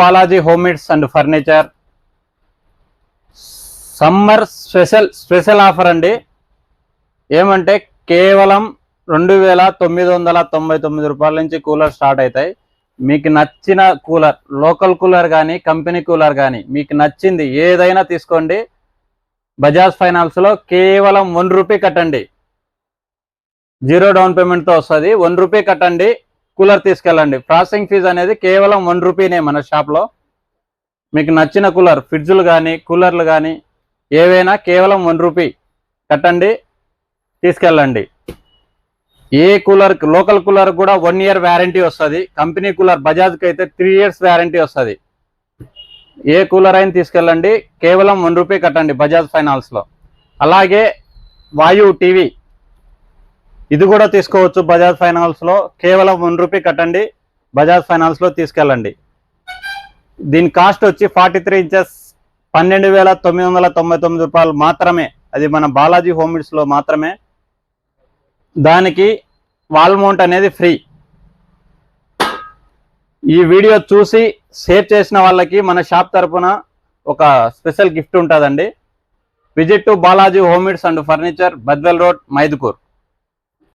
Balaji home needs and furniture summer special offer అండి. ఏమంటే కేవలం 2999 రూపాయల నుంచి కూలర్ స్టార్ట్ అవుతాయి. మీకు నచ్చిన కూలర్, లోకల్ కూలర్ కానీ కంపెనీ కూలర్ కానీ మీకు నచ్చింది ఏదైనా తీసుకోండి. బజాజ్ ఫైనాన్స్లో కేవలం 1 రూపీ కట్టండి, 0 డౌన్ పేమెంట్తో వస్తుంది. 1 రూపీ కట్టండి, కూలర్ తీసుకెళ్ళండి. ప్రాసెసింగ్ ఫీజు అనేది కేవలం 1 రూపీనే మన షాప్లో. మీకు నచ్చిన కూలర్, ఫ్రిడ్జ్లు కానీ కూలర్లు కానీ ఏవైనా కేవలం 1 రూపీ కట్టండి, తీసుకెళ్ళండి. ఏ కూలర్, లోకల్ కూలర్ కూడా 1 ఇయర్ వ్యారంటీ వస్తుంది. కంపెనీ కూలర్ బజాజ్కి అయితే 3 ఇయర్స్ వ్యారంటీ వస్తుంది. ఏ కూలర్ అయినా తీసుకెళ్ళండి, కేవలం 1 రూపీ కట్టండి బజాజ్ ఫైనాన్స్లో. అలాగే వాయు టీవీ ఇది కూడా తీసుకోవచ్చు బజాజ్ ఫైనాన్స్లో. కేవలం 1 రూపీ కట్టండి, బజాజ్ ఫైనాన్స్లో తీసుకెళ్ళండి. దీని కాస్ట్ వచ్చి 43 ఇంచెస్ 12,999 రూపాయలు మాత్రమే. అది మన బాలాజీ హోమ్ నీడ్స్లో మాత్రమే. దానికి వాల్ మౌంట్ అనేది ఫ్రీ. ఈ వీడియో చూసి షేర్ చేసిన వాళ్ళకి మన షాప్ తరపున ఒక స్పెషల్ గిఫ్ట్ ఉంటుందండి. Visit to Balaji home needs and furniture, Badvel road, Mydukur.